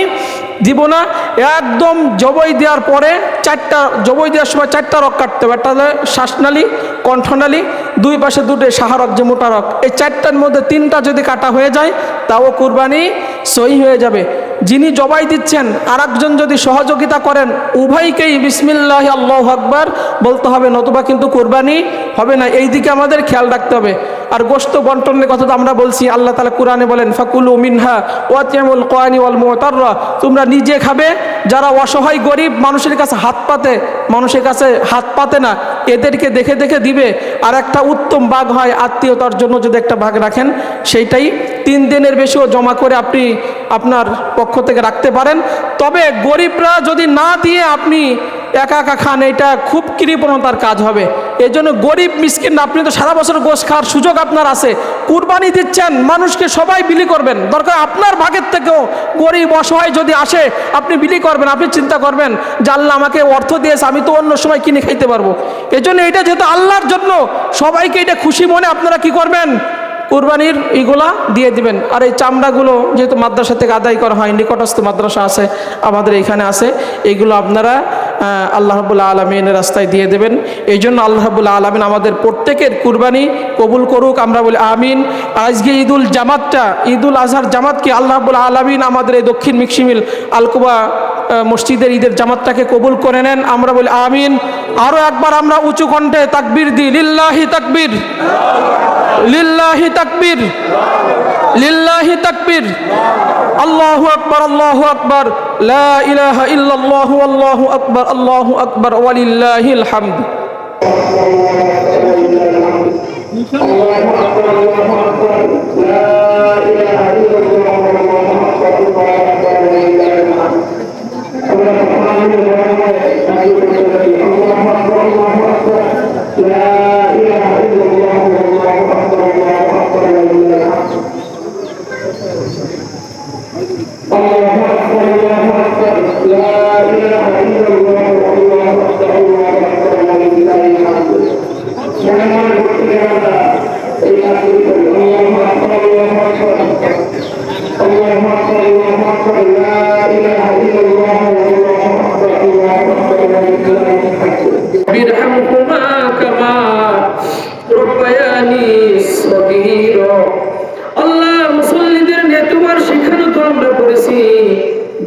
দিব না। একদম জবাই দেওয়ার পরে জবাই দেওয়ার সময় 4টা রক কাটতে হবে। একটা হলো শ্বাসনালী, কণ্ঠনালী, দুই পাশে দুটো সাহারক, যে মোটা রক। এই 4টার মধ্যে 3টা যদি কাটা হয়ে যায় তাও কুরবানি সহি হয়ে যাবে। যিনি জবাই দিচ্ছেন আর একজন যদি সহযোগিতা করেন, উভয়কেই বিসমিল্লাহি আল্লাহু আকবার বলতে হবে, নতুবা কিন্তু কুরবানি হবে না। এই দিকে আমাদের খেয়াল রাখতে হবে। আর গোশত বন্টনের কথা তো আমরা বলছি, আল্লাহ তাআলা কুরআনে বলেন ফাকুলু মিনহা ওয়াতিমুল কাওয়ানি ওয়াল মুতাররা, তোমরা নিজে খাবে, যারা অসহায় গরিব মানুষের কাছে হাত পাতে না, এদেরকে দেখে দেখে দিবে। আর একটা উত্তম ভাগ হয় আত্মীয়তার জন্য, যদি একটা ভাগ রাখেন সেইটাই 3 দিনের বেশিও জমা করে আপনি আপনার পক্ষ থেকে রাখতে পারেন। তবে গরিবরা যদি না দিয়ে আপনি একা একা খান, এটা খুব কৃপণতার কাজ হবে। এই জন্য গরিব মিসকিন, আপনি তো সারা বছর গোশ খাওয়ার সুযোগ আপনার আছে, কুরবানি দিচ্ছেন, মানুষকে সবাই বিলি করবেন। দরকার আপনার ভাগের থেকেও গরিব অসহায় যদি আসে আপনি বিলি করবেন। আপনি চিন্তা করবেন যে আল্লাহ আমাকে অর্থ দিয়েছে, আমি তো অন্য সময় কিনে খাইতে পারবো। এই জন্য এটা যেহেতু আল্লাহর জন্য, সবাইকে এটা খুশি মনে আপনারা কি করবেন, কুরবানির এইগুলা দিয়ে দিবেন। আর এই চামড়াগুলো যেহেতু মাদ্রাসা থেকে আদায় করা হয়, নিকটস্থ মাদ্রাসা আছে আমাদের এইখানে আছে, এইগুলো আপনারা আল্লাহ রাব্বুল আলামিনের রাস্তায় দিয়ে দেবেন। এই জন্য আল্লাহ রাব্বুল আলামিন আমাদের প্রত্যেকের কুরবানি কবুল করুক। আমরা বলি আমিন। আজকে ঈদুল আজহার জামাতকে আল্লাহ রাব্বুল আলামিন আমাদের এই দক্ষিণ মিক্সিমিল আলকুবা মসজিদের ঈদের জামাতটাকে কবুল করে নেন। আমরা বলি আমিন। আরো একবার আমরা উঁচু কণ্ঠে তাকবীর দিই, লিল্লাহি তাকবীর, লিল্লাহি তাকবীর, লিল্লাহি তাকবীর, আল্লাহু আকবার, আল্লাহু আকবার, লা ইলাহা ইল্লাল্লাহু আল্লাহু আকবার, আল্লাহু আকবার ওয়া লিল্লাহিল হামদ।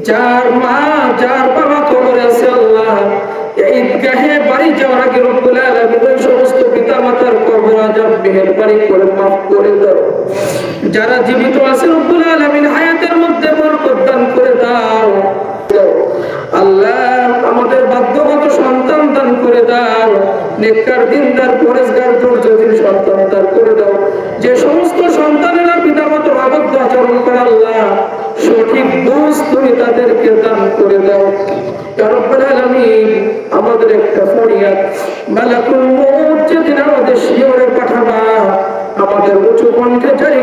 যার মা যার বাবা কবরে আছে, আল্লাহ এই ঈদগাহে বাড়ি যাওয়ার আগে রব্বুল আলামিন সমস্ত পিতা মাতার কবর আযাব মেহেরবানি করে মাফ করে দাও। যারা জীবিত আছে রব্বুল আলামিন হায়াতের মধ্যে বরকত দান করে দাও। আল্লাহ আমাদের বাধ্যগত সন্তান দান করে দাও, নেককার দিনদার পরেশগার ধৈর্যশীল সন্তান দান করে দাও। যে সমস্ত সন্তানেরা পিতামাতার অবাধ্য আচরণ করে আল্লাহ সঠিক বুঝ তুমি তাদেরকে দান করে দাও। ইয়া রাব্বুল আলামিন, আমাদের একটা ফরিয়াদ, মালাকুল মউত যেদিন আমাদের শিয়রে পাঠাবা, আমাদের উঁচু কণ্ঠে জারি